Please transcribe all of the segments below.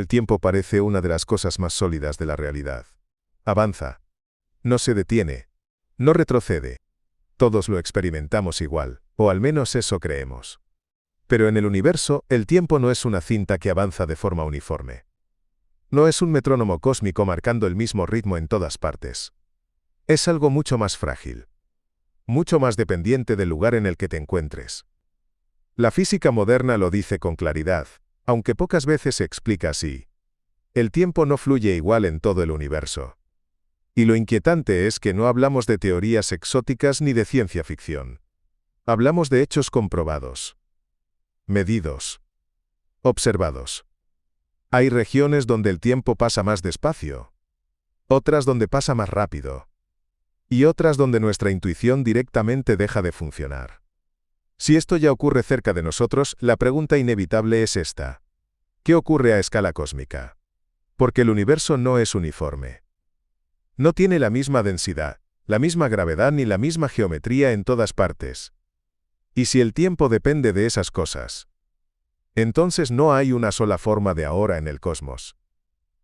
El tiempo parece una de las cosas más sólidas de la realidad. Avanza. No se detiene. No retrocede. Todos lo experimentamos igual, o al menos eso creemos. Pero en el universo, el tiempo no es una cinta que avanza de forma uniforme. No es un metrónomo cósmico marcando el mismo ritmo en todas partes. Es algo mucho más frágil. Mucho más dependiente del lugar en el que te encuentres. La física moderna lo dice con claridad, aunque pocas veces se explica así. El tiempo no fluye igual en todo el universo. Y lo inquietante es que no hablamos de teorías exóticas ni de ciencia ficción. Hablamos de hechos comprobados. Medidos. Observados. Hay regiones donde el tiempo pasa más despacio. Otras donde pasa más rápido. Y otras donde nuestra intuición directamente deja de funcionar. Si esto ya ocurre cerca de nosotros, la pregunta inevitable es esta. ¿Qué ocurre a escala cósmica? Porque el universo no es uniforme. No tiene la misma densidad, la misma gravedad ni la misma geometría en todas partes. Y si el tiempo depende de esas cosas, entonces no hay una sola forma de ahora en el cosmos.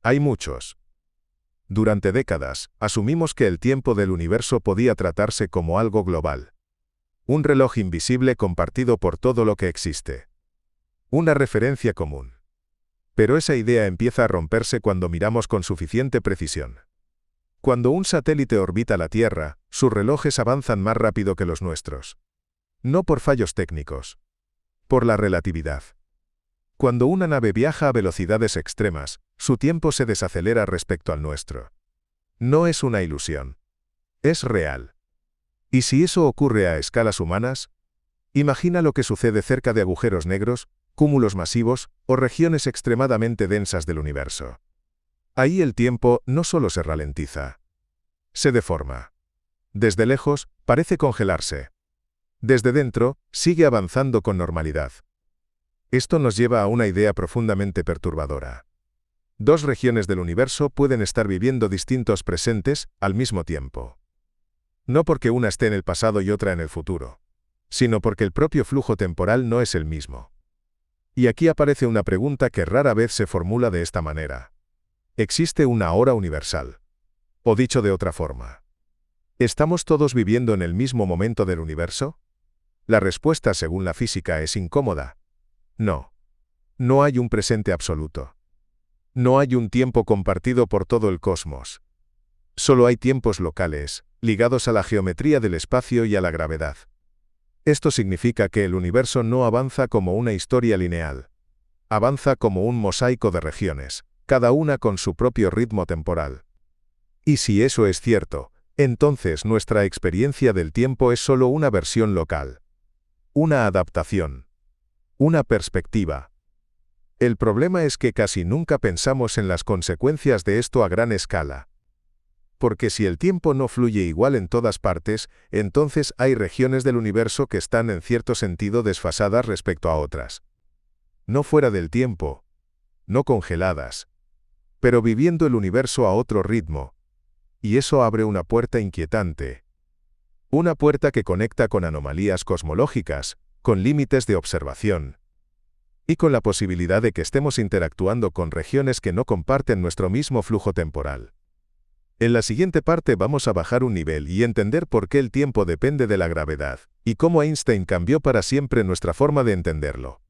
Hay muchos. Durante décadas, asumimos que el tiempo del universo podía tratarse como algo global. Un reloj invisible compartido por todo lo que existe. Una referencia común. Pero esa idea empieza a romperse cuando miramos con suficiente precisión. Cuando un satélite orbita la Tierra, sus relojes avanzan más rápido que los nuestros. No por fallos técnicos. Por la relatividad. Cuando una nave viaja a velocidades extremas, su tiempo se desacelera respecto al nuestro. No es una ilusión. Es real. ¿Y si eso ocurre a escalas humanas? Imagina lo que sucede cerca de agujeros negros, cúmulos masivos, o regiones extremadamente densas del universo. Ahí el tiempo no solo se ralentiza. Se deforma. Desde lejos, parece congelarse. Desde dentro, sigue avanzando con normalidad. Esto nos lleva a una idea profundamente perturbadora. Dos regiones del universo pueden estar viviendo distintos presentes al mismo tiempo. No porque una esté en el pasado y otra en el futuro, sino porque el propio flujo temporal no es el mismo. Y aquí aparece una pregunta que rara vez se formula de esta manera. ¿Existe una hora universal? O dicho de otra forma, ¿estamos todos viviendo en el mismo momento del universo? La respuesta, según la física, es incómoda. No. No hay un presente absoluto. No hay un tiempo compartido por todo el cosmos. Solo hay tiempos locales, ligados a la geometría del espacio y a la gravedad. Esto significa que el universo no avanza como una historia lineal. Avanza como un mosaico de regiones, cada una con su propio ritmo temporal. Y si eso es cierto, entonces nuestra experiencia del tiempo es solo una versión local. Una adaptación. Una perspectiva. El problema es que casi nunca pensamos en las consecuencias de esto a gran escala. Porque si el tiempo no fluye igual en todas partes, entonces hay regiones del universo que están en cierto sentido desfasadas respecto a otras. No fuera del tiempo. No congeladas. Pero viviendo el universo a otro ritmo. Y eso abre una puerta inquietante. Una puerta que conecta con anomalías cosmológicas, con límites de observación. Y con la posibilidad de que estemos interactuando con regiones que no comparten nuestro mismo flujo temporal. En la siguiente parte vamos a bajar un nivel y entender por qué el tiempo depende de la gravedad, y cómo Einstein cambió para siempre nuestra forma de entenderlo.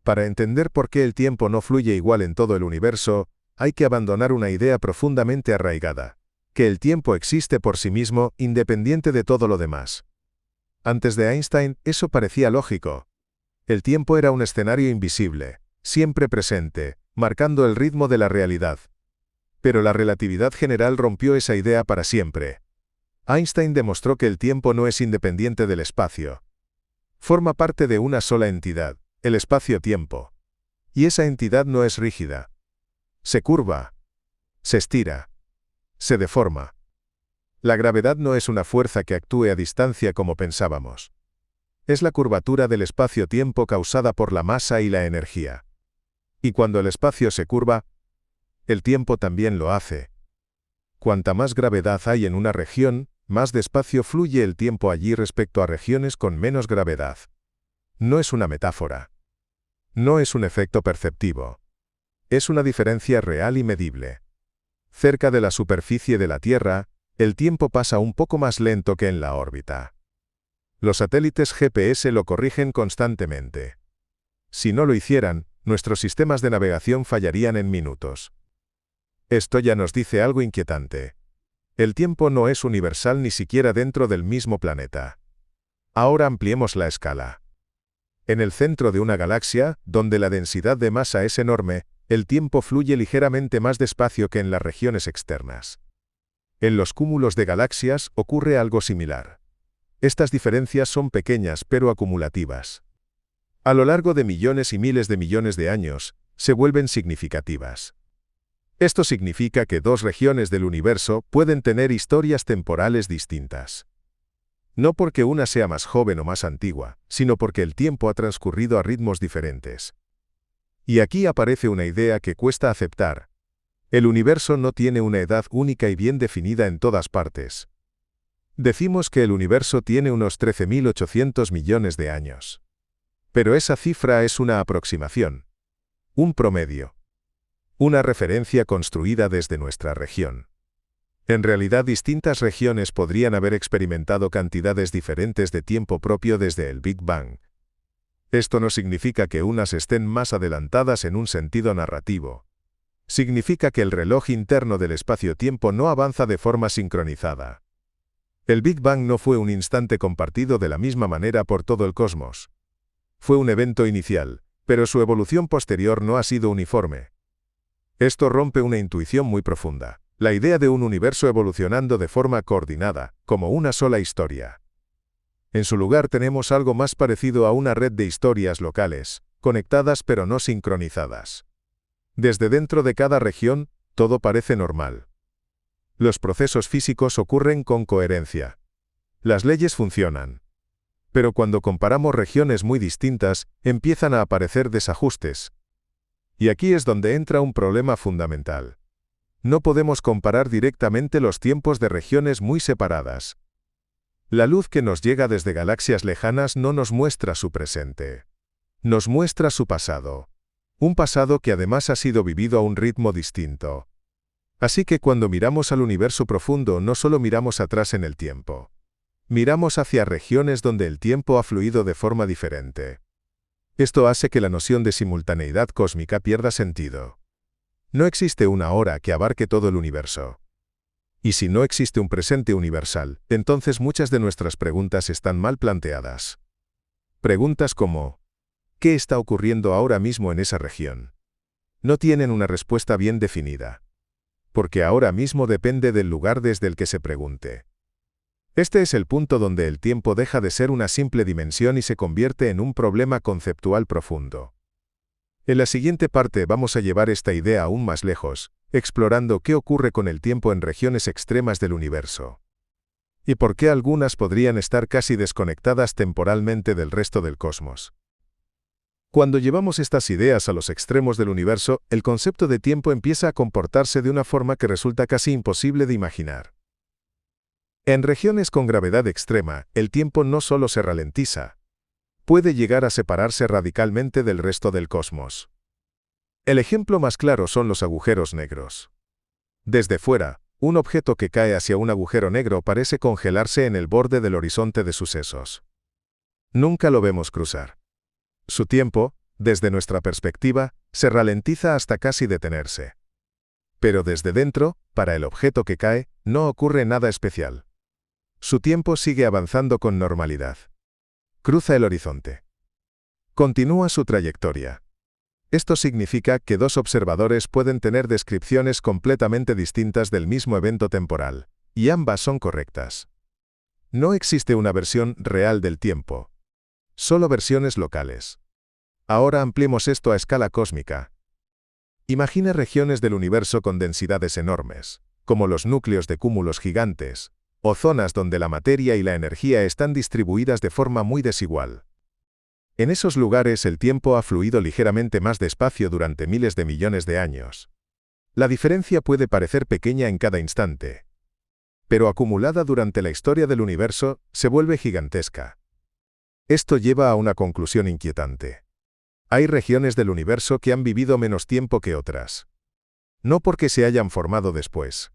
Para entender por qué el tiempo no fluye igual en todo el universo, hay que abandonar una idea profundamente arraigada, que el tiempo existe por sí mismo, independiente de todo lo demás. Antes de Einstein, eso parecía lógico. El tiempo era un escenario invisible, siempre presente, marcando el ritmo de la realidad. Pero la relatividad general rompió esa idea para siempre. Einstein demostró que el tiempo no es independiente del espacio. Forma parte de una sola entidad, el espacio-tiempo. Y esa entidad no es rígida. Se curva. Se estira. Se deforma. La gravedad no es una fuerza que actúe a distancia como pensábamos. Es la curvatura del espacio-tiempo causada por la masa y la energía. Y cuando el espacio se curva, el tiempo también lo hace. Cuanta más gravedad hay en una región, más despacio fluye el tiempo allí respecto a regiones con menos gravedad. No es una metáfora. No es un efecto perceptivo. Es una diferencia real y medible. Cerca de la superficie de la Tierra, el tiempo pasa un poco más lento que en la órbita. Los satélites GPS lo corrigen constantemente. Si no lo hicieran, nuestros sistemas de navegación fallarían en minutos. Esto ya nos dice algo inquietante. El tiempo no es universal ni siquiera dentro del mismo planeta. Ahora ampliemos la escala. En el centro de una galaxia, donde la densidad de masa es enorme, el tiempo fluye ligeramente más despacio que en las regiones externas. En los cúmulos de galaxias ocurre algo similar. Estas diferencias son pequeñas pero acumulativas. A lo largo de millones y miles de millones de años, se vuelven significativas. Esto significa que dos regiones del universo pueden tener historias temporales distintas. No porque una sea más joven o más antigua, sino porque el tiempo ha transcurrido a ritmos diferentes. Y aquí aparece una idea que cuesta aceptar. El universo no tiene una edad única y bien definida en todas partes. Decimos que el universo tiene unos 13.800 millones de años. Pero esa cifra es una aproximación. Un promedio. Una referencia construida desde nuestra región. En realidad, distintas regiones podrían haber experimentado cantidades diferentes de tiempo propio desde el Big Bang. Esto no significa que unas estén más adelantadas en un sentido narrativo. Significa que el reloj interno del espacio-tiempo no avanza de forma sincronizada. El Big Bang no fue un instante compartido de la misma manera por todo el cosmos. Fue un evento inicial, pero su evolución posterior no ha sido uniforme. Esto rompe una intuición muy profunda. La idea de un universo evolucionando de forma coordinada, como una sola historia. En su lugar tenemos algo más parecido a una red de historias locales, conectadas pero no sincronizadas. Desde dentro de cada región, todo parece normal. Los procesos físicos ocurren con coherencia. Las leyes funcionan. Pero cuando comparamos regiones muy distintas, empiezan a aparecer desajustes. Y aquí es donde entra un problema fundamental. No podemos comparar directamente los tiempos de regiones muy separadas. La luz que nos llega desde galaxias lejanas no nos muestra su presente. Nos muestra su pasado. Un pasado que además ha sido vivido a un ritmo distinto. Así que cuando miramos al universo profundo no solo miramos atrás en el tiempo. Miramos hacia regiones donde el tiempo ha fluido de forma diferente. Esto hace que la noción de simultaneidad cósmica pierda sentido. No existe una hora que abarque todo el universo. Y si no existe un presente universal, entonces muchas de nuestras preguntas están mal planteadas. Preguntas como, ¿qué está ocurriendo ahora mismo en esa región? No tienen una respuesta bien definida. Porque ahora mismo depende del lugar desde el que se pregunte. Este es el punto donde el tiempo deja de ser una simple dimensión y se convierte en un problema conceptual profundo. En la siguiente parte vamos a llevar esta idea aún más lejos, explorando qué ocurre con el tiempo en regiones extremas del universo. Y por qué algunas podrían estar casi desconectadas temporalmente del resto del cosmos. Cuando llevamos estas ideas a los extremos del universo, el concepto de tiempo empieza a comportarse de una forma que resulta casi imposible de imaginar. En regiones con gravedad extrema, el tiempo no solo se ralentiza, puede llegar a separarse radicalmente del resto del cosmos. El ejemplo más claro son los agujeros negros. Desde fuera, un objeto que cae hacia un agujero negro parece congelarse en el borde del horizonte de sucesos. Nunca lo vemos cruzar. Su tiempo, desde nuestra perspectiva, se ralentiza hasta casi detenerse. Pero desde dentro, para el objeto que cae, no ocurre nada especial. Su tiempo sigue avanzando con normalidad. Cruza el horizonte. Continúa su trayectoria. Esto significa que dos observadores pueden tener descripciones completamente distintas del mismo evento temporal, y ambas son correctas. No existe una versión real del tiempo. Solo versiones locales. Ahora ampliemos esto a escala cósmica. Imagina regiones del universo con densidades enormes, como los núcleos de cúmulos gigantes, o zonas donde la materia y la energía están distribuidas de forma muy desigual. En esos lugares el tiempo ha fluido ligeramente más despacio durante miles de millones de años. La diferencia puede parecer pequeña en cada instante, pero acumulada durante la historia del universo, se vuelve gigantesca. Esto lleva a una conclusión inquietante. Hay regiones del universo que han vivido menos tiempo que otras. No porque se hayan formado después.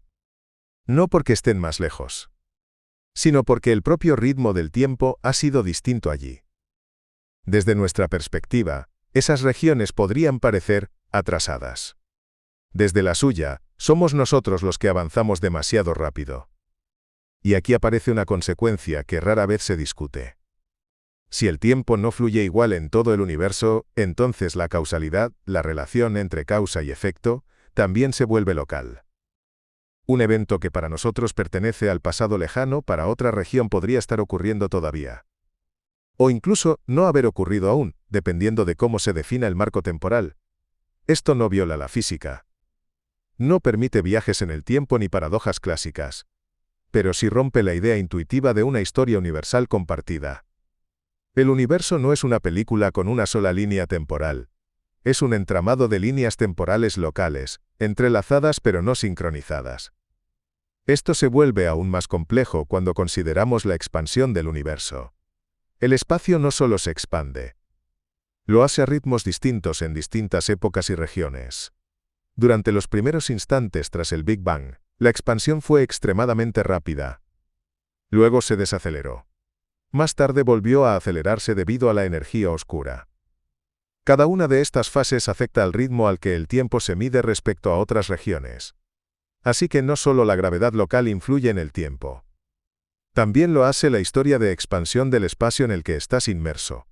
No porque estén más lejos. Sino porque el propio ritmo del tiempo ha sido distinto allí. Desde nuestra perspectiva, esas regiones podrían parecer atrasadas. Desde la suya, somos nosotros los que avanzamos demasiado rápido. Y aquí aparece una consecuencia que rara vez se discute. Si el tiempo no fluye igual en todo el universo, entonces la causalidad, la relación entre causa y efecto, también se vuelve local. Un evento que para nosotros pertenece al pasado lejano, para otra región podría estar ocurriendo todavía. O incluso no haber ocurrido aún, dependiendo de cómo se defina el marco temporal. Esto no viola la física. No permite viajes en el tiempo ni paradojas clásicas. Pero sí rompe la idea intuitiva de una historia universal compartida. El universo no es una película con una sola línea temporal. Es un entramado de líneas temporales locales, entrelazadas pero no sincronizadas. Esto se vuelve aún más complejo cuando consideramos la expansión del universo. El espacio no solo se expande. Lo hace a ritmos distintos en distintas épocas y regiones. Durante los primeros instantes tras el Big Bang, la expansión fue extremadamente rápida. Luego se desaceleró. Más tarde volvió a acelerarse debido a la energía oscura. Cada una de estas fases afecta al ritmo al que el tiempo se mide respecto a otras regiones. Así que no solo la gravedad local influye en el tiempo. También lo hace la historia de expansión del espacio en el que estás inmerso.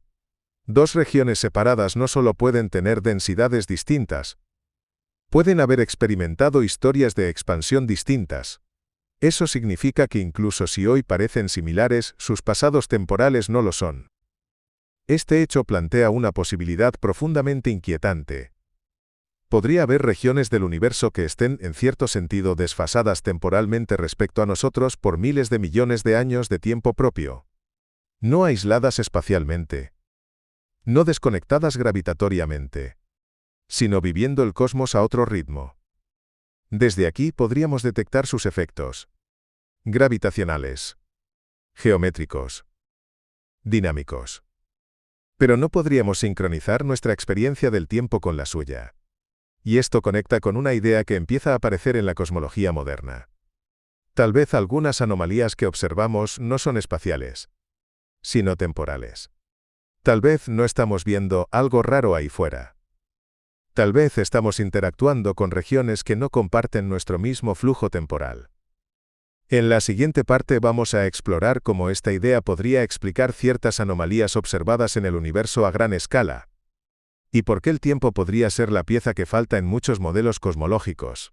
Dos regiones separadas no solo pueden tener densidades distintas, pueden haber experimentado historias de expansión distintas. Eso significa que incluso si hoy parecen similares, sus pasados temporales no lo son. Este hecho plantea una posibilidad profundamente inquietante. ¿Podría haber regiones del universo que estén, en cierto sentido, desfasadas temporalmente respecto a nosotros por miles de millones de años de tiempo propio? No aisladas espacialmente. No desconectadas gravitatoriamente. Sino viviendo el cosmos a otro ritmo. Desde aquí podríamos detectar sus efectos. Gravitacionales. Geométricos. Dinámicos. Pero no podríamos sincronizar nuestra experiencia del tiempo con la suya. Y esto conecta con una idea que empieza a aparecer en la cosmología moderna. Tal vez algunas anomalías que observamos no son espaciales, sino temporales. Tal vez no estamos viendo algo raro ahí fuera. Tal vez estamos interactuando con regiones que no comparten nuestro mismo flujo temporal. En la siguiente parte vamos a explorar cómo esta idea podría explicar ciertas anomalías observadas en el universo a gran escala, y por qué el tiempo podría ser la pieza que falta en muchos modelos cosmológicos.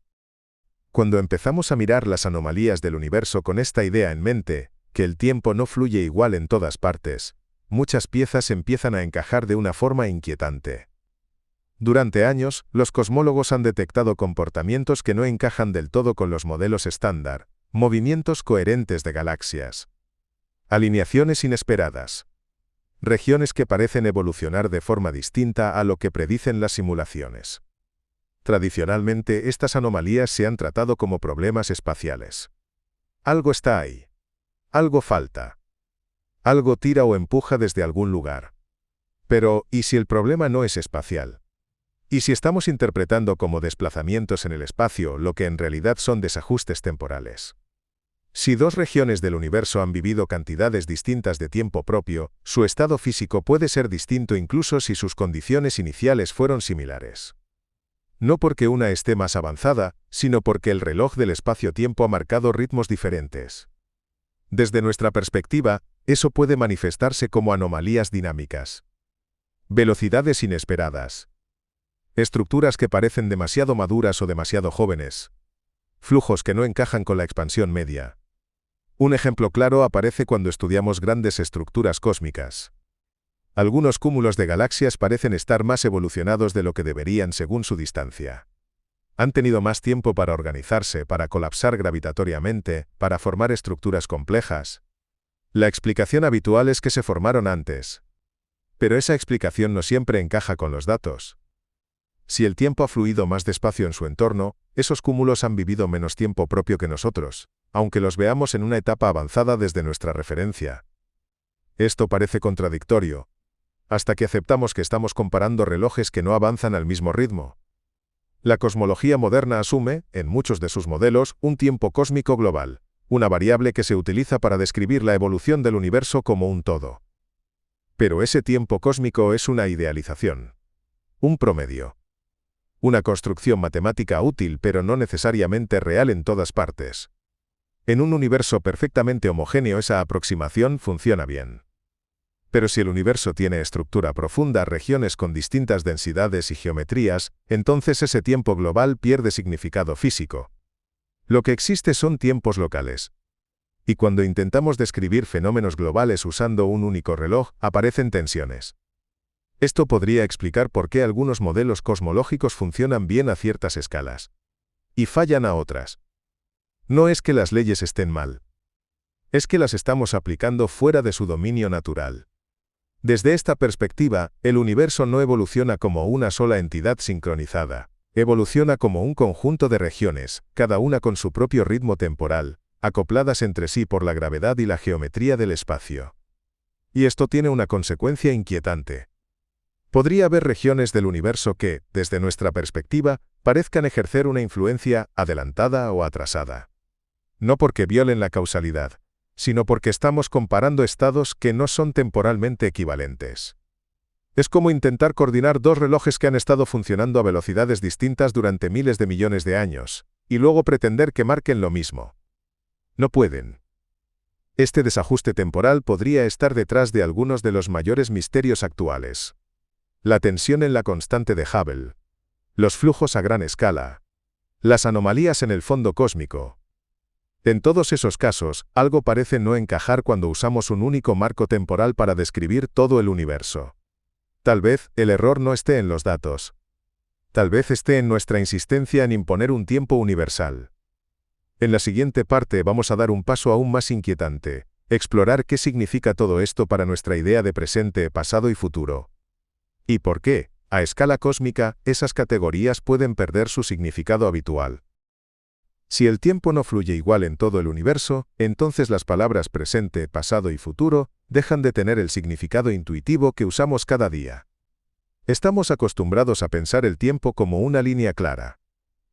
Cuando empezamos a mirar las anomalías del universo con esta idea en mente, que el tiempo no fluye igual en todas partes, muchas piezas empiezan a encajar de una forma inquietante. Durante años, los cosmólogos han detectado comportamientos que no encajan del todo con los modelos estándar, movimientos coherentes de galaxias, alineaciones inesperadas, regiones que parecen evolucionar de forma distinta a lo que predicen las simulaciones. Tradicionalmente, estas anomalías se han tratado como problemas espaciales. Algo está ahí. Algo falta. Algo tira o empuja desde algún lugar. Pero, ¿y si el problema no es espacial? ¿Y si estamos interpretando como desplazamientos en el espacio lo que en realidad son desajustes temporales? Si dos regiones del universo han vivido cantidades distintas de tiempo propio, su estado físico puede ser distinto incluso si sus condiciones iniciales fueron similares. No porque una esté más avanzada, sino porque el reloj del espacio-tiempo ha marcado ritmos diferentes. Desde nuestra perspectiva, eso puede manifestarse como anomalías dinámicas. Velocidades inesperadas. Estructuras que parecen demasiado maduras o demasiado jóvenes. Flujos que no encajan con la expansión media. Un ejemplo claro aparece cuando estudiamos grandes estructuras cósmicas. Algunos cúmulos de galaxias parecen estar más evolucionados de lo que deberían según su distancia. Han tenido más tiempo para organizarse, para colapsar gravitatoriamente, para formar estructuras complejas. La explicación habitual es que se formaron antes. Pero esa explicación no siempre encaja con los datos. Si el tiempo ha fluido más despacio en su entorno, esos cúmulos han vivido menos tiempo propio que nosotros, aunque los veamos en una etapa avanzada desde nuestra referencia. Esto parece contradictorio. hasta que aceptamos que estamos comparando relojes que no avanzan al mismo ritmo. La cosmología moderna asume, en muchos de sus modelos, un tiempo cósmico global, una variable que se utiliza para describir la evolución del universo como un todo. Pero ese tiempo cósmico es una idealización. Un promedio. Una construcción matemática útil pero no necesariamente real en todas partes. En un universo perfectamente homogéneo esa aproximación funciona bien. Pero si el universo tiene estructura profunda, regiones con distintas densidades y geometrías, entonces ese tiempo global pierde significado físico. Lo que existe son tiempos locales. Y cuando intentamos describir fenómenos globales usando un único reloj, aparecen tensiones. Esto podría explicar por qué algunos modelos cosmológicos funcionan bien a ciertas escalas y fallan a otras. No es que las leyes estén mal. Es que las estamos aplicando fuera de su dominio natural. Desde esta perspectiva, el universo no evoluciona como una sola entidad sincronizada. Evoluciona como un conjunto de regiones, cada una con su propio ritmo temporal, acopladas entre sí por la gravedad y la geometría del espacio. Y esto tiene una consecuencia inquietante. Podría haber regiones del universo que, desde nuestra perspectiva, parezcan ejercer una influencia adelantada o atrasada. No porque violen la causalidad, sino porque estamos comparando estados que no son temporalmente equivalentes. Es como intentar coordinar dos relojes que han estado funcionando a velocidades distintas durante miles de millones de años, y luego pretender que marquen lo mismo. No pueden. Este desajuste temporal podría estar detrás de algunos de los mayores misterios actuales. La tensión en la constante de Hubble, los flujos a gran escala, las anomalías en el fondo cósmico. En todos esos casos, algo parece no encajar cuando usamos un único marco temporal para describir todo el universo. Tal vez el error no esté en los datos. Tal vez esté en nuestra insistencia en imponer un tiempo universal. En la siguiente parte vamos a dar un paso aún más inquietante, explorar qué significa todo esto para nuestra idea de presente, pasado y futuro. Y por qué, a escala cósmica, esas categorías pueden perder su significado habitual. Si el tiempo no fluye igual en todo el universo, entonces las palabras presente, pasado y futuro dejan de tener el significado intuitivo que usamos cada día. Estamos acostumbrados a pensar el tiempo como una línea clara.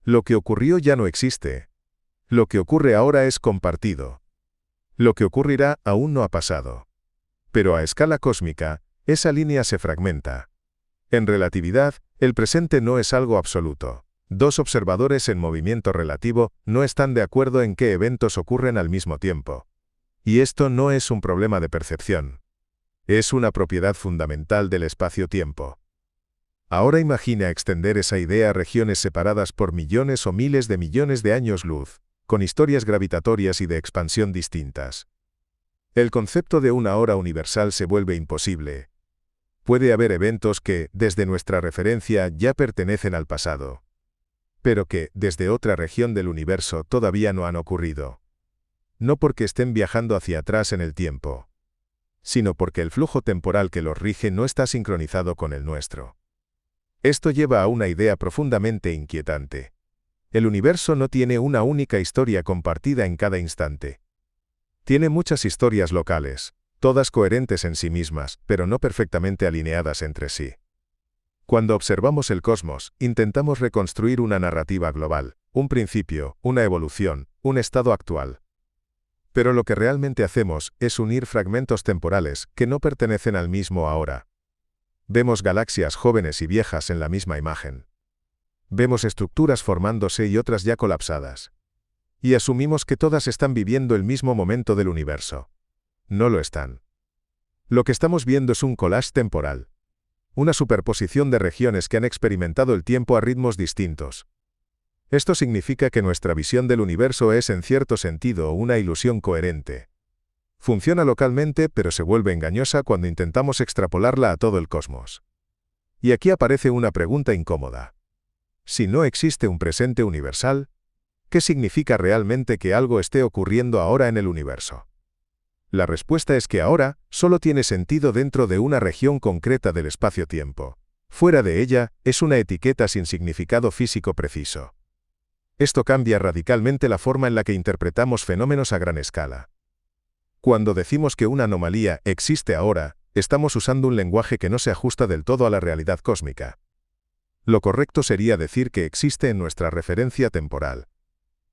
Lo que ocurrió ya no existe. Lo que ocurre ahora es compartido. Lo que ocurrirá aún no ha pasado. Pero a escala cósmica, esa línea se fragmenta. En relatividad, el presente no es algo absoluto. Dos observadores en movimiento relativo no están de acuerdo en qué eventos ocurren al mismo tiempo. Y esto no es un problema de percepción. Es una propiedad fundamental del espacio-tiempo. Ahora imagina extender esa idea a regiones separadas por millones o miles de millones de años luz, con historias gravitatorias y de expansión distintas. El concepto de una hora universal se vuelve imposible. Puede haber eventos que, desde nuestra referencia, ya pertenecen al pasado, pero que, desde otra región del universo, todavía no han ocurrido. No porque estén viajando hacia atrás en el tiempo, sino porque el flujo temporal que los rige no está sincronizado con el nuestro. Esto lleva a una idea profundamente inquietante. El universo no tiene una única historia compartida en cada instante. Tiene muchas historias locales, todas coherentes en sí mismas, pero no perfectamente alineadas entre sí. Cuando observamos el cosmos, intentamos reconstruir una narrativa global, un principio, una evolución, un estado actual. Pero lo que realmente hacemos es unir fragmentos temporales que no pertenecen al mismo ahora. Vemos galaxias jóvenes y viejas en la misma imagen. Vemos estructuras formándose y otras ya colapsadas. Y asumimos que todas están viviendo el mismo momento del universo. No lo están. Lo que estamos viendo es un collage temporal. Una superposición de regiones que han experimentado el tiempo a ritmos distintos. Esto significa que nuestra visión del universo es en cierto sentido una ilusión coherente. Funciona localmente pero se vuelve engañosa cuando intentamos extrapolarla a todo el cosmos. Y aquí aparece una pregunta incómoda. Si no existe un presente universal, ¿qué significa realmente que algo esté ocurriendo ahora en el universo? La respuesta es que ahora solo tiene sentido dentro de una región concreta del espacio-tiempo. Fuera de ella, es una etiqueta sin significado físico preciso. Esto cambia radicalmente la forma en la que interpretamos fenómenos a gran escala. Cuando decimos que una anomalía existe ahora, estamos usando un lenguaje que no se ajusta del todo a la realidad cósmica. Lo correcto sería decir que existe en nuestra referencia temporal.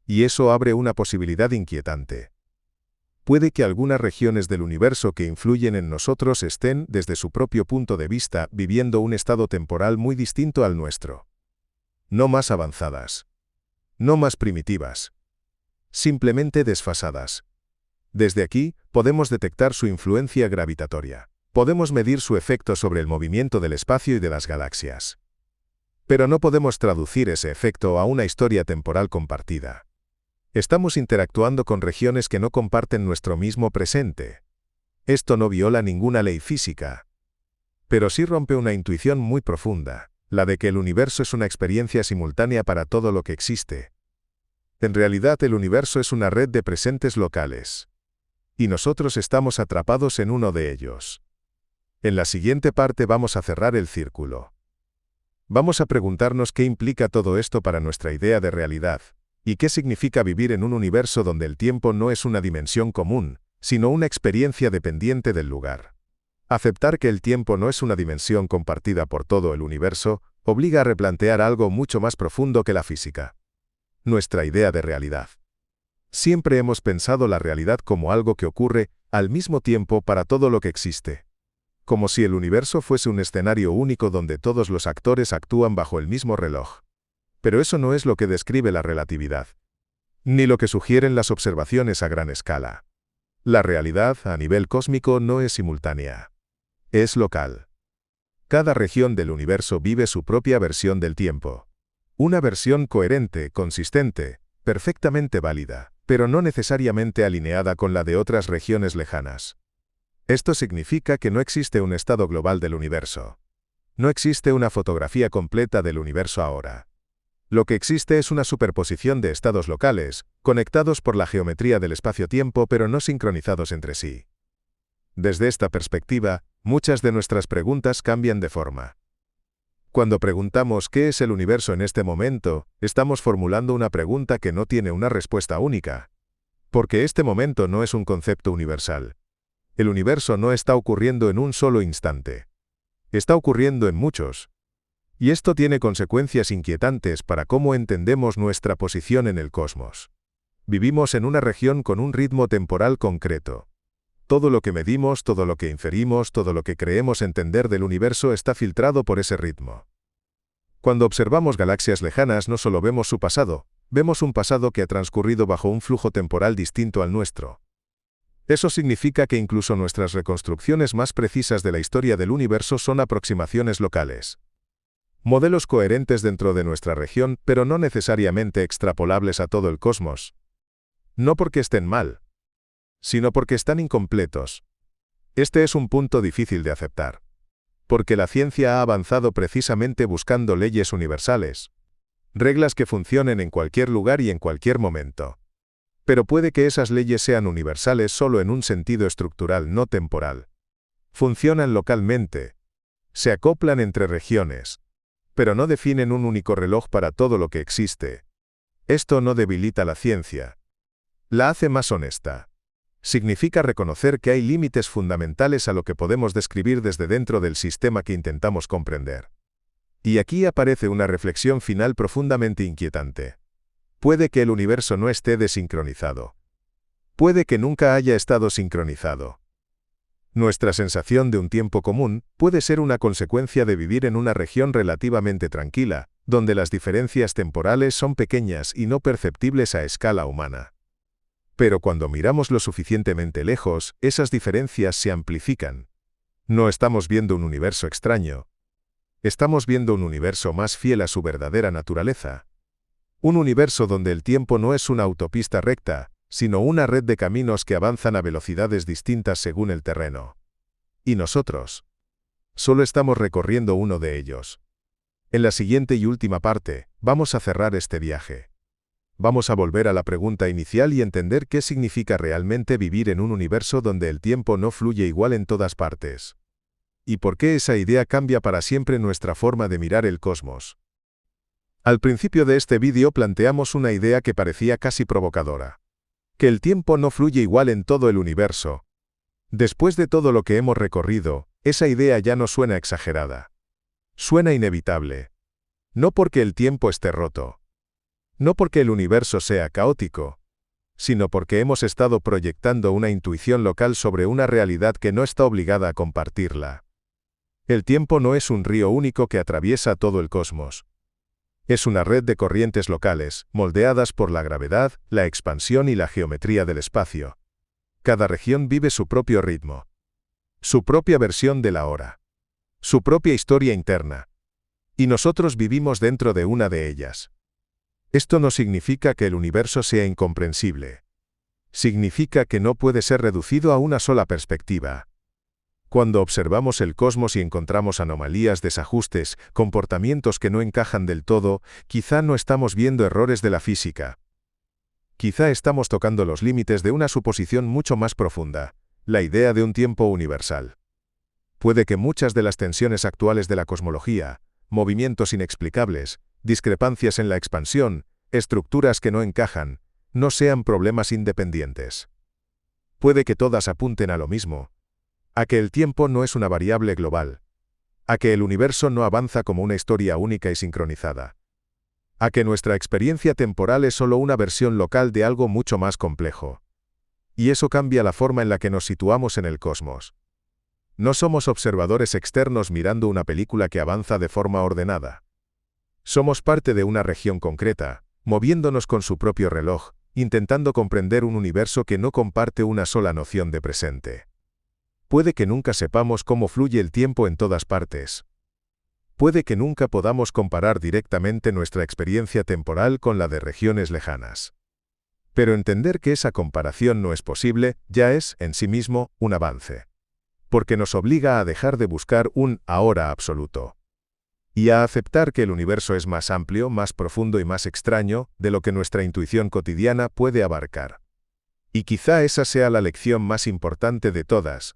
Y eso abre una posibilidad inquietante. Puede que algunas regiones del universo que influyen en nosotros estén, desde su propio punto de vista, viviendo un estado temporal muy distinto al nuestro. No más avanzadas. No más primitivas. Simplemente desfasadas. Desde aquí, podemos detectar su influencia gravitatoria. Podemos medir su efecto sobre el movimiento del espacio y de las galaxias. Pero no podemos traducir ese efecto a una historia temporal compartida. Estamos interactuando con regiones que no comparten nuestro mismo presente. Esto no viola ninguna ley física. Pero sí rompe una intuición muy profunda, la de que el universo es una experiencia simultánea para todo lo que existe. En realidad el universo es una red de presentes locales. Y nosotros estamos atrapados en uno de ellos. En la siguiente parte vamos a cerrar el círculo. Vamos a preguntarnos qué implica todo esto para nuestra idea de realidad. ¿Y qué significa vivir en un universo donde el tiempo no es una dimensión común, sino una experiencia dependiente del lugar? Aceptar que el tiempo no es una dimensión compartida por todo el universo, obliga a replantear algo mucho más profundo que la física. Nuestra idea de realidad. Siempre hemos pensado la realidad como algo que ocurre, al mismo tiempo, para todo lo que existe. Como si el universo fuese un escenario único donde todos los actores actúan bajo el mismo reloj. Pero eso no es lo que describe la relatividad, ni lo que sugieren las observaciones a gran escala. La realidad, a nivel cósmico, no es simultánea. Es local. Cada región del universo vive su propia versión del tiempo. Una versión coherente, consistente, perfectamente válida, pero no necesariamente alineada con la de otras regiones lejanas. Esto significa que no existe un estado global del universo. No existe una fotografía completa del universo ahora. Lo que existe es una superposición de estados locales, conectados por la geometría del espacio-tiempo pero no sincronizados entre sí. Desde esta perspectiva, muchas de nuestras preguntas cambian de forma. Cuando preguntamos ¿qué es el universo en este momento?, estamos formulando una pregunta que no tiene una respuesta única. Porque este momento no es un concepto universal. El universo no está ocurriendo en un solo instante. Está ocurriendo en muchos. Y esto tiene consecuencias inquietantes para cómo entendemos nuestra posición en el cosmos. Vivimos en una región con un ritmo temporal concreto. Todo lo que medimos, todo lo que inferimos, todo lo que creemos entender del universo está filtrado por ese ritmo. Cuando observamos galaxias lejanas no solo vemos su pasado, vemos un pasado que ha transcurrido bajo un flujo temporal distinto al nuestro. Eso significa que incluso nuestras reconstrucciones más precisas de la historia del universo son aproximaciones locales. Modelos coherentes dentro de nuestra región, pero no necesariamente extrapolables a todo el cosmos. No porque estén mal, sino porque están incompletos. Este es un punto difícil de aceptar. Porque la ciencia ha avanzado precisamente buscando leyes universales. Reglas que funcionen en cualquier lugar y en cualquier momento. Pero puede que esas leyes sean universales solo en un sentido estructural, no temporal. Funcionan localmente. Se acoplan entre regiones. Pero no definen un único reloj para todo lo que existe. Esto no debilita la ciencia. La hace más honesta. Significa reconocer que hay límites fundamentales a lo que podemos describir desde dentro del sistema que intentamos comprender. Y aquí aparece una reflexión final profundamente inquietante. Puede que el universo no esté desincronizado. Puede que nunca haya estado sincronizado. Nuestra sensación de un tiempo común puede ser una consecuencia de vivir en una región relativamente tranquila, donde las diferencias temporales son pequeñas y no perceptibles a escala humana. Pero cuando miramos lo suficientemente lejos, esas diferencias se amplifican. No estamos viendo un universo extraño. Estamos viendo un universo más fiel a su verdadera naturaleza. Un universo donde el tiempo no es una autopista recta, sino una red de caminos que avanzan a velocidades distintas según el terreno. Y nosotros solo estamos recorriendo uno de ellos. En la siguiente y última parte, vamos a cerrar este viaje. Vamos a volver a la pregunta inicial y entender qué significa realmente vivir en un universo donde el tiempo no fluye igual en todas partes. Y por qué esa idea cambia para siempre nuestra forma de mirar el cosmos. Al principio de este vídeo planteamos una idea que parecía casi provocadora. Que el tiempo no fluye igual en todo el universo. Después de todo lo que hemos recorrido, Esa idea ya no suena exagerada. Suena inevitable. No porque el tiempo esté roto. No porque el universo sea caótico, sino porque hemos estado proyectando una intuición local sobre una realidad que no está obligada a compartirla. El tiempo no es un río único que atraviesa todo el cosmos. Es una red de corrientes locales, moldeadas por la gravedad, la expansión y la geometría del espacio. Cada región vive su propio ritmo, su propia versión de la hora, su propia historia interna. Y nosotros vivimos dentro de una de ellas. Esto no significa que el universo sea incomprensible. Significa que no puede ser reducido a una sola perspectiva. Cuando observamos el cosmos y encontramos anomalías, desajustes, comportamientos que no encajan del todo, quizá no estamos viendo errores de la física. Quizá estamos tocando los límites de una suposición mucho más profunda, la idea de un tiempo universal. Puede que muchas de las tensiones actuales de la cosmología, movimientos inexplicables, discrepancias en la expansión, estructuras que no encajan, no sean problemas independientes. Puede que todas apunten a lo mismo, a que el tiempo no es una variable global, a que el universo no avanza como una historia única y sincronizada, a que nuestra experiencia temporal es solo una versión local de algo mucho más complejo. Y eso cambia la forma en la que nos situamos en el cosmos. No somos observadores externos mirando una película que avanza de forma ordenada. Somos parte de una región concreta, moviéndonos con su propio reloj, intentando comprender un universo que no comparte una sola noción de presente. Puede que nunca sepamos cómo fluye el tiempo en todas partes. Puede que nunca podamos comparar directamente nuestra experiencia temporal con la de regiones lejanas. Pero entender que esa comparación no es posible, ya es, en sí mismo, un avance. Porque nos obliga a dejar de buscar un ahora absoluto. Y a aceptar que el universo es más amplio, más profundo y más extraño de lo que nuestra intuición cotidiana puede abarcar. Y quizá esa sea la lección más importante de todas.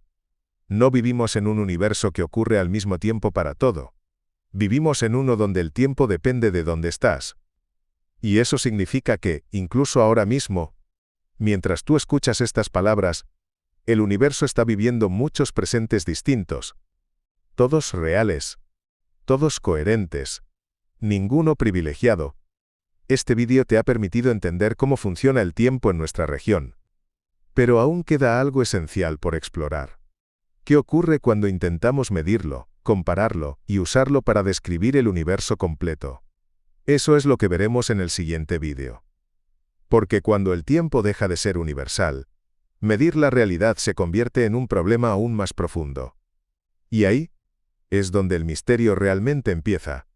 No vivimos en un universo que ocurre al mismo tiempo para todo. Vivimos en uno donde el tiempo depende de dónde estás. Y eso significa que, incluso ahora mismo, mientras tú escuchas estas palabras, el universo está viviendo muchos presentes distintos. Todos reales. Todos coherentes. Ninguno privilegiado. Este vídeo te ha permitido entender cómo funciona el tiempo en nuestra región. Pero aún queda algo esencial por explorar. ¿Qué ocurre cuando intentamos medirlo, compararlo y usarlo para describir el universo completo? Eso es lo que veremos en el siguiente vídeo. Porque cuando el tiempo deja de ser universal, medir la realidad se convierte en un problema aún más profundo. Y ahí es donde el misterio realmente empieza.